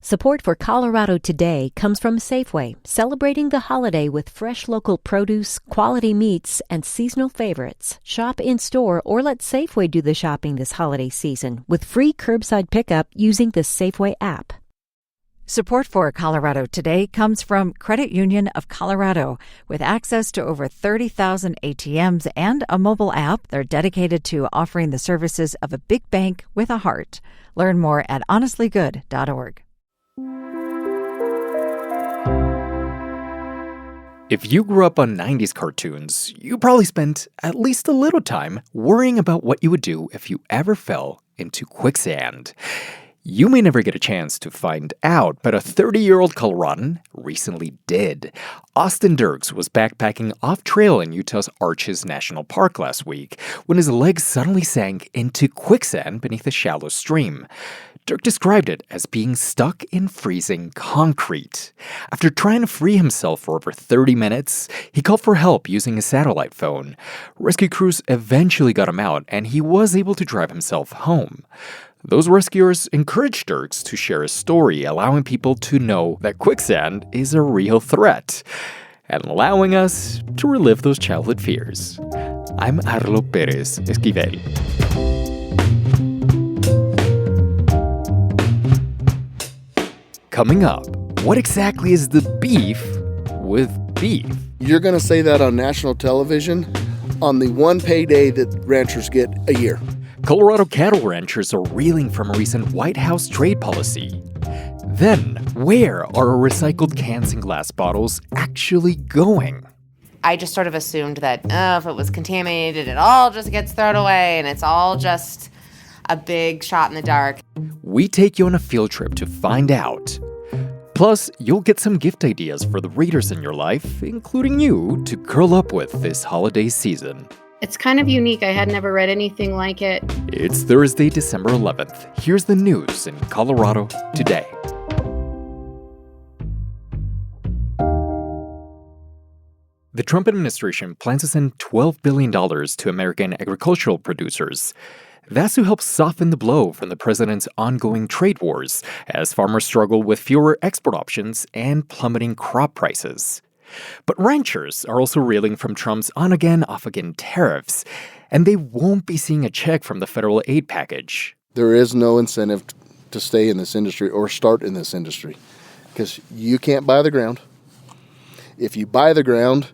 Support for Colorado Today comes from Safeway, celebrating the holiday with fresh local produce, quality meats, and seasonal favorites. Shop in-store or let Safeway do the shopping this holiday season with free curbside pickup using the Safeway app. Support for Colorado Today comes from Credit Union of Colorado. With access to over 30,000 ATMs and a mobile app, they're dedicated to offering the services of a big bank with a heart. Learn more at honestlygood.org. If you grew up on 90s cartoons, you probably spent at least a little time worrying about what you would do if you ever fell into quicksand. You may never get a chance to find out, but a 30-year-old Coloradan recently did. Austin Dirks was backpacking off-trail in Utah's Arches National Park last week when his legs suddenly sank into quicksand beneath a shallow stream. Dirk described it as being stuck in freezing concrete. After trying to free himself for over 30 minutes, he called for help using a satellite phone. Rescue crews eventually got him out, and he was able to drive himself home. Those rescuers encouraged Dirks to share his story, allowing people to know that quicksand is a real threat, and allowing us to relive those childhood fears. I'm Arlo Perez Esquivel. Coming up, what exactly is the beef with beef? You're going to say that on national television on the one payday that ranchers get a year. Colorado cattle ranchers are reeling from a recent White House trade policy. Then, where are recycled cans and glass bottles actually going? I just sort of assumed that if it was contaminated, it all just gets thrown away and it's all just a big shot in the dark. We take you on a field trip to find out. Plus, you'll get some gift ideas for the readers in your life, including you, to curl up with this holiday season. It's kind of unique. I had never read anything like it. It's Thursday, December 11th. Here's the news in Colorado today. The Trump administration plans to send $12 billion to American agricultural producers. That's to help soften the blow from the president's ongoing trade wars as farmers struggle with fewer export options and plummeting crop prices. But ranchers are also reeling from Trump's on-again, off-again tariffs, and they won't be seeing a check from the federal aid package. There is no incentive to stay in this industry or start in this industry because you can't buy the ground. If you buy the ground,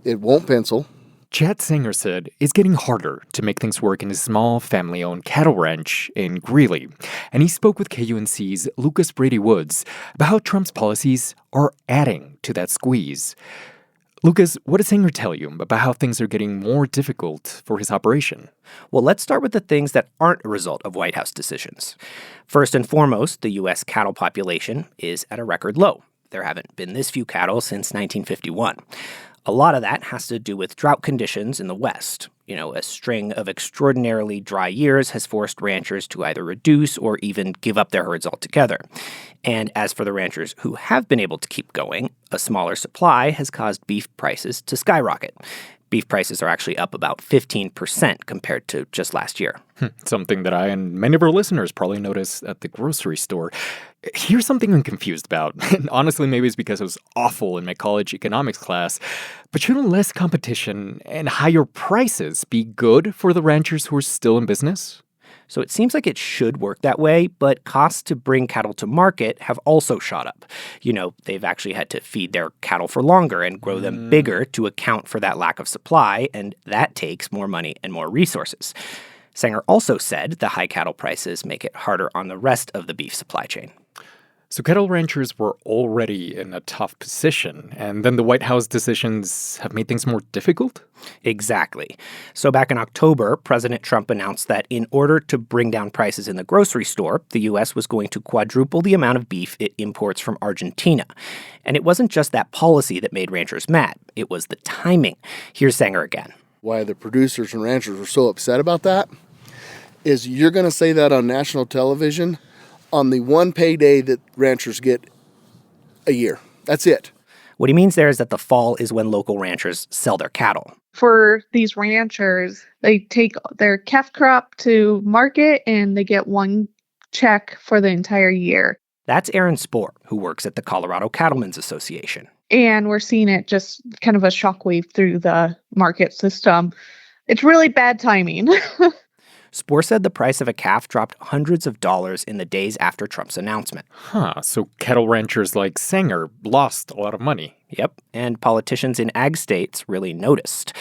it won't pencil. Chad Sanger said it's getting harder to make things work in his small family-owned cattle ranch in Greeley. And he spoke with KUNC's Lucas Brady Woods about how Trump's policies are adding to that squeeze. Lucas, what did Sanger tell you about how things are getting more difficult for his operation? Well, let's start with the things that aren't a result of White House decisions. First and foremost, the U.S. cattle population is at a record low. There haven't been this few cattle since 1951. A lot of that has to do with drought conditions in the West. A string of extraordinarily dry years has forced ranchers to either reduce or even give up their herds altogether. And as for the ranchers who have been able to keep going, a smaller supply has caused beef prices to skyrocket. Beef prices are actually up about 15% compared to just last year. Something that I and many of our listeners probably noticed at the grocery store. Here's something I'm confused about. And honestly, maybe it's because I was awful in my college economics class. But shouldn't less competition and higher prices be good for the ranchers who are still in business? So it seems like it should work that way, but costs to bring cattle to market have also shot up. They've actually had to feed their cattle for longer and grow them bigger to account for that lack of supply, and that takes more money and more resources. Sanger also said the high cattle prices make it harder on the rest of the beef supply chain. So cattle ranchers were already in a tough position, and then the White House decisions have made things more difficult? Exactly. So back in October, President Trump announced that in order to bring down prices in the grocery store, the U.S. was going to quadruple the amount of beef it imports from Argentina. And it wasn't just that policy that made ranchers mad. It was the timing. Here's Sanger again. Why the producers and ranchers were so upset about that is you're going to say that on national television on the one payday that ranchers get a year. That's it. What he means there is that the fall is when local ranchers sell their cattle. For these ranchers, they take their calf crop to market and they get one check for the entire year. That's Erin Spohr, who works at the Colorado Cattlemen's Association. And we're seeing it just kind of a shockwave through the market system. It's really bad timing. Spohr said the price of a calf dropped hundreds of dollars in the days after Trump's announcement. So cattle ranchers like Sanger lost a lot of money. Yep, and politicians in ag states really noticed.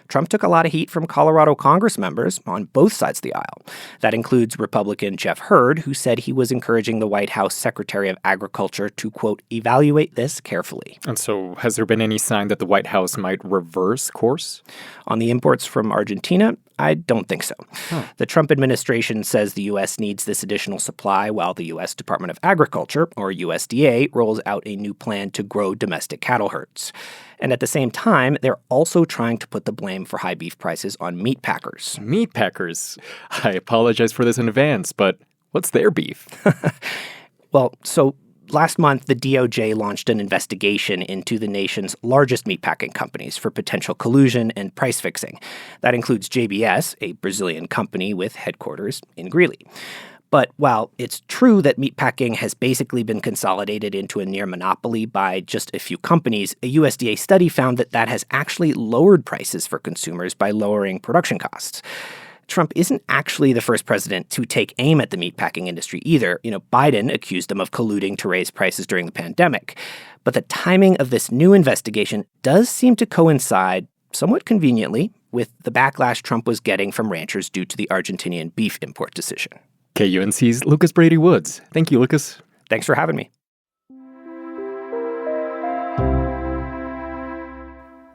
Trump took a lot of heat from Colorado Congress members on both sides of the aisle. That includes Republican Jeff Hurd, who said he was encouraging the White House Secretary of Agriculture to, quote, evaluate this carefully. And so has there been any sign that the White House might reverse course? On the imports from Argentina, I don't think so. The Trump administration says the U.S. needs this additional supply while the U.S. Department of Agriculture, or USDA, rolls out a new plan to grow domestic cattle herds. And at the same time, they're also trying to put the blame for high beef prices on meat packers. Meat packers? I apologize for this in advance, but what's their beef? Well, so last month, the DOJ launched an investigation into the nation's largest meatpacking companies for potential collusion and price fixing. That includes JBS, a Brazilian company with headquarters in Greeley. But while it's true that meatpacking has basically been consolidated into a near monopoly by just a few companies, a USDA study found that that has actually lowered prices for consumers by lowering production costs. Trump isn't actually the first president to take aim at the meatpacking industry either. Biden accused him of colluding to raise prices during the pandemic. But the timing of this new investigation does seem to coincide, somewhat conveniently, with the backlash Trump was getting from ranchers due to the Argentinian beef import decision. KUNC's Lucas Brady Woods. Thank you, Lucas. Thanks for having me.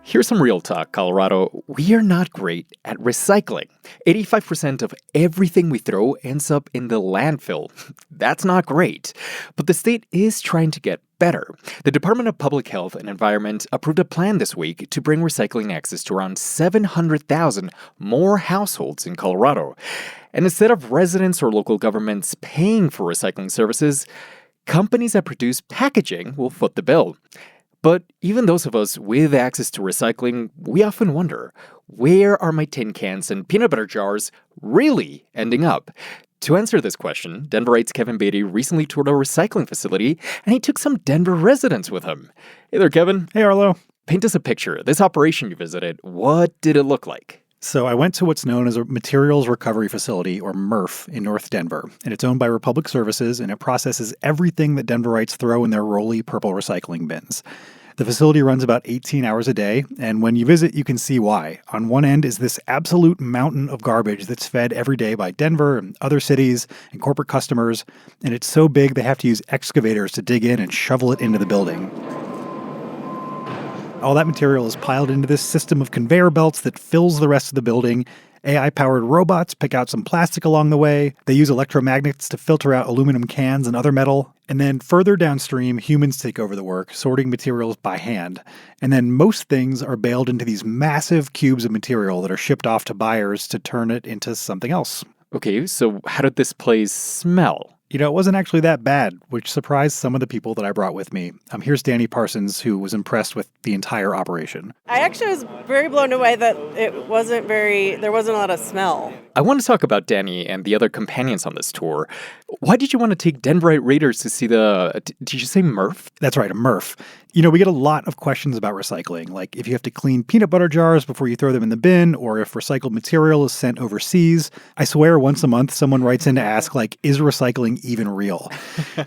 Here's some real talk, Colorado. We are not great at recycling. 85% of everything we throw ends up in the landfill. That's not great. But the state is trying to get better. The Department of Public Health and Environment approved a plan this week to bring recycling access to around 700,000 more households in Colorado. And instead of residents or local governments paying for recycling services, companies that produce packaging will foot the bill. But even those of us with access to recycling, we often wonder, where are my tin cans and peanut butter jars really ending up? To answer this question, Denverite's Kevin Beatty recently toured a recycling facility, and he took some Denver residents with him. Hey there, Kevin. Hey, Arlo. Paint us a picture. This operation you visited, what did it look like? So I went to what's known as a Materials Recovery Facility, or MRF, in North Denver. And it's owned by Republic Services, and it processes everything that Denverites throw in their rolly purple recycling bins. The facility runs about 18 hours a day, and when you visit, you can see why. On one end is this absolute mountain of garbage that's fed every day by Denver and other cities and corporate customers, and it's so big they have to use excavators to dig in and shovel it into the building. All that material is piled into this system of conveyor belts that fills the rest of the building. AI-powered robots pick out some plastic along the way. They use electromagnets to filter out aluminum cans and other metal. And then further downstream, humans take over the work, sorting materials by hand. And then most things are baled into these massive cubes of material that are shipped off to buyers to turn it into something else. Okay, so how did this place smell? It wasn't actually that bad, which surprised some of the people that I brought with me. Here's Danny Parsons, who was impressed with the entire operation. I actually was very blown away that there wasn't a lot of smell. I want to talk about Danny and the other companions on this tour. Why did you want to take Denverite Raiders to see did you say MRF? That's right, a MRF. We get a lot of questions about recycling, like if you have to clean peanut butter jars before you throw them in the bin, or if recycled material is sent overseas. I swear once a month someone writes in to ask, is recycling even real?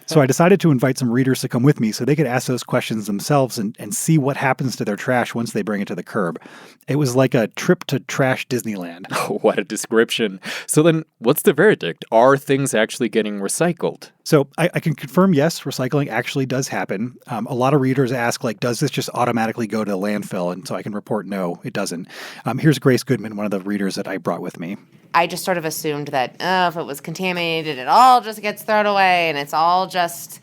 So I decided to invite some readers to come with me so they could ask those questions themselves and see what happens to their trash once they bring it to the curb. It was like a trip to trash Disneyland. Oh, what a description. So then, what's the verdict? Are things actually getting recycled? So I can confirm, yes, recycling actually does happen. A lot of readers ask, does this just automatically go to the landfill? And so I can report, no, it doesn't. Here's Grace Goodman, one of the readers that I brought with me. I just sort of assumed that if it was contaminated, it all just gets thrown away, and it's all just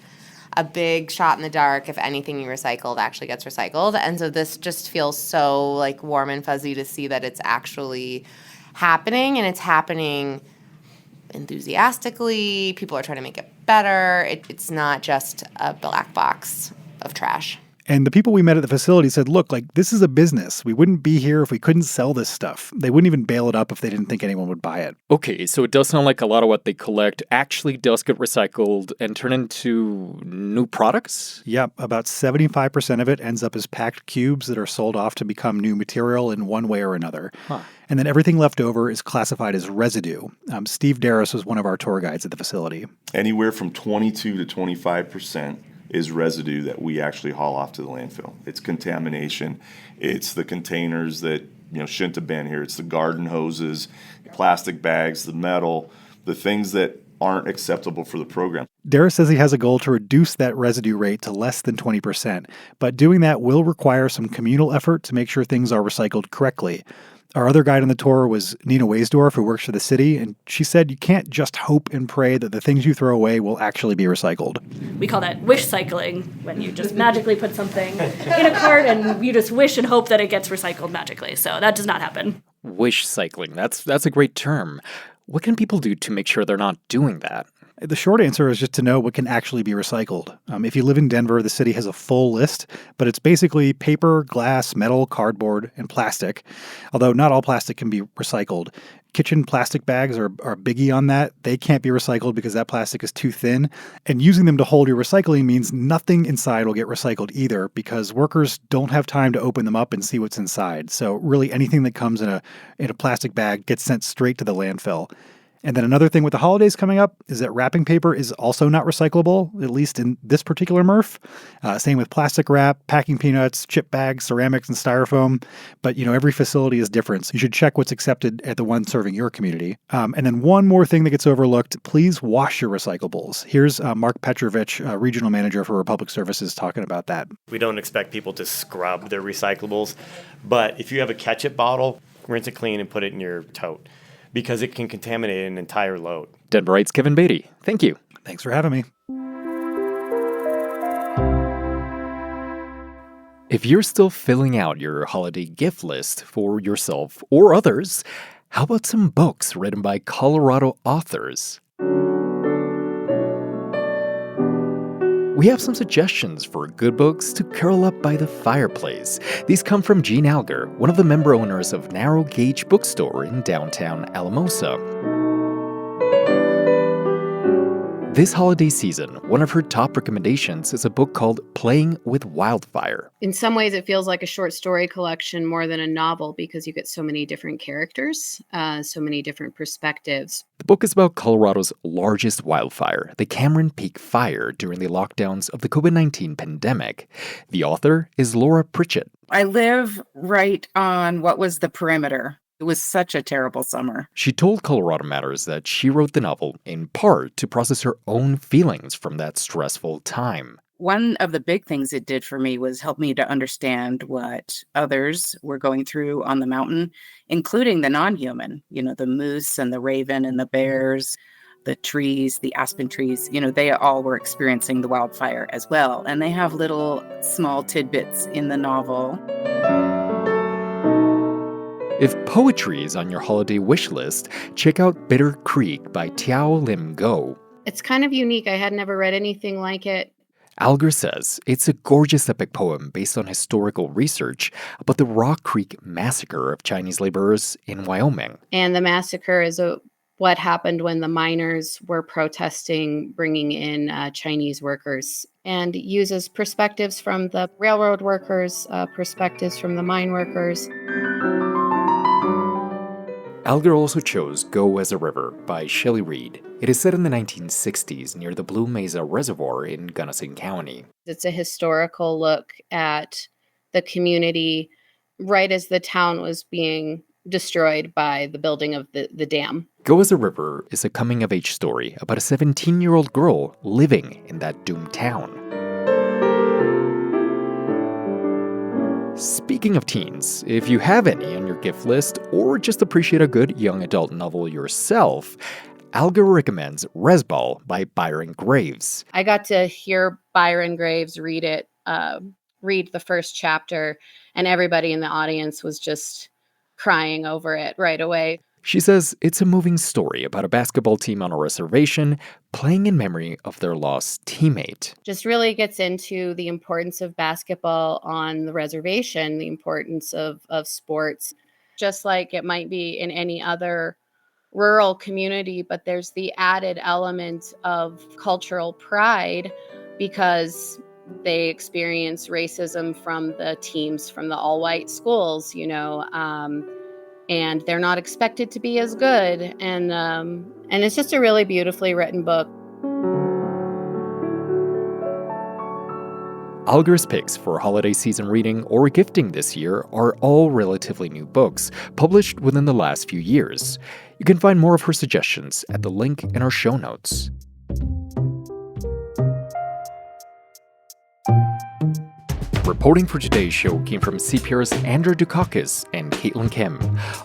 a big shot in the dark if anything you recycled actually gets recycled. And so this just feels so warm and fuzzy to see that it's actually happening, and it's happening enthusiastically. People are trying to make it better. It's not just a black box of trash. And the people we met at the facility said, look, like, this is a business. We wouldn't be here if we couldn't sell this stuff. They wouldn't even bail it up if they didn't think anyone would buy it. Okay, so it does sound like a lot of what they collect actually does get recycled and turn into new products? Yep, about 75% of it ends up as packed cubes that are sold off to become new material in one way or another. Huh. And then everything left over is classified as residue. Steve Darris was one of our tour guides at the facility. Anywhere from 22 to 25% is residue that we actually haul off to the landfill. It's contamination. It's the containers that shouldn't have been here. It's the garden hoses, plastic bags, the metal, the things that aren't acceptable for the program. Darris says he has a goal to reduce that residue rate to less than 20%, but doing that will require some communal effort to make sure things are recycled correctly. Our other guide on the tour was Nina Waysdorf, who works for the city, and she said you can't just hope and pray that the things you throw away will actually be recycled. We call that wish cycling, when you just magically put something in a cart and you just wish and hope that it gets recycled magically. So that does not happen. Wish cycling, that's a great term. What can people do to make sure they're not doing that? The short answer is just to know what can actually be recycled. If you live in Denver, the city has a full list, but it's basically paper, glass, metal, cardboard, and plastic. Although not all plastic can be recycled. Kitchen plastic bags are a biggie on that. They can't be recycled because that plastic is too thin. And using them to hold your recycling means nothing inside will get recycled either because workers don't have time to open them up and see what's inside. So really anything that comes in a plastic bag gets sent straight to the landfill. And then another thing with the holidays coming up is that wrapping paper is also not recyclable, at least in this particular MRF. Same with plastic wrap, packing peanuts, chip bags, ceramics, and styrofoam. But, every facility is different, so you should check what's accepted at the one serving your community. And then one more thing that gets overlooked, please wash your recyclables. Here's Mark Petrovich, Regional Manager for Republic Services, talking about that. We don't expect people to scrub their recyclables, but if you have a ketchup bottle, rinse it clean and put it in your tote, because it can contaminate an entire load. Denverite's Kevin Beatty. Thank you. Thanks for having me. If you're still filling out your holiday gift list for yourself or others, how about some books written by Colorado authors? We have some suggestions for good books to curl up by the fireplace. These come from Jean Alger, one of the member owners of Narrow Gauge Bookstore in downtown Alamosa. This holiday season, one of her top recommendations is a book called Playing with Wildfire. In some ways, it feels like a short story collection more than a novel because you get so many different characters, so many different perspectives. The book is about Colorado's largest wildfire, the Cameron Peak Fire, during the lockdowns of the COVID-19 pandemic. The author is Laura Pritchett. I live right on what was the perimeter. It was such a terrible summer. She told Colorado Matters that she wrote the novel in part to process her own feelings from that stressful time. One of the big things it did for me was help me to understand what others were going through on the mountain, including the non-human, the moose and the raven and the bears, the trees, the aspen trees, they all were experiencing the wildfire as well. And they have little small tidbits in the novel. If poetry is on your holiday wish list, check out Bitter Creek by Tiao Lim Go. It's kind of unique. I had never read anything like it. Alger says it's a gorgeous epic poem based on historical research about the Rock Creek massacre of Chinese laborers in Wyoming. And the massacre is what happened when the miners were protesting bringing in Chinese workers, and uses perspectives from the railroad workers, perspectives from the mine workers. Alger also chose Go as a River by Shelley Reed. It is set in the 1960s near the Blue Mesa Reservoir in Gunnison County. It's a historical look at the community right as the town was being destroyed by the building of the dam. Go as a River is a coming-of-age story about a 17-year-old girl living in that doomed town. Speaking of teens, if you have any on your gift list or just appreciate a good young adult novel yourself, Alger recommends Resball by Byron Graves. I got to hear Byron Graves read the first chapter, and everybody in the audience was just crying over it right away. She says it's a moving story about a basketball team on a reservation playing in memory of their lost teammate. Just really gets into the importance of basketball on the reservation, the importance of sports, just like it might be in any other rural community, but there's the added element of cultural pride because they experience racism from the teams from the all-white schools, and they're not expected to be as good. And it's just a really beautifully written book. Alger's picks for holiday season reading or gifting this year are all relatively new books, published within the last few years. You can find more of her suggestions at the link in our show notes. Reporting for today's show came from CPR's Andrew Dukakis and Caitlin Kim.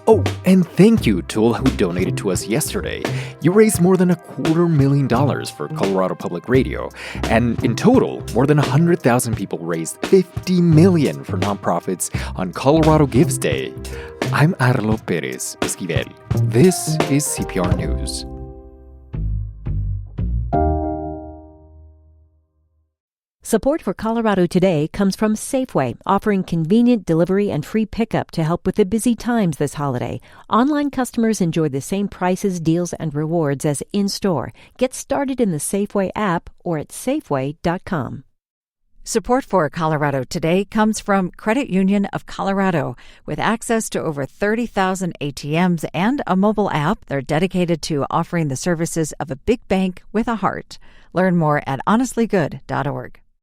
Oh, and thank you to all who donated to us yesterday. You raised more than $250,000 for Colorado Public Radio, and in total, more than 100,000 people raised $50 million for nonprofits on Colorado Gives Day. I'm Arlo Perez Esquivel. This is CPR News. Support for Colorado Today comes from Safeway, offering convenient delivery and free pickup to help with the busy times this holiday. Online customers enjoy the same prices, deals, and rewards as in-store. Get started in the Safeway app or at Safeway.com. Support for Colorado Today comes from Credit Union of Colorado. With access to over 30,000 ATMs and a mobile app, they're dedicated to offering the services of a big bank with a heart. Learn more at honestlygood.org.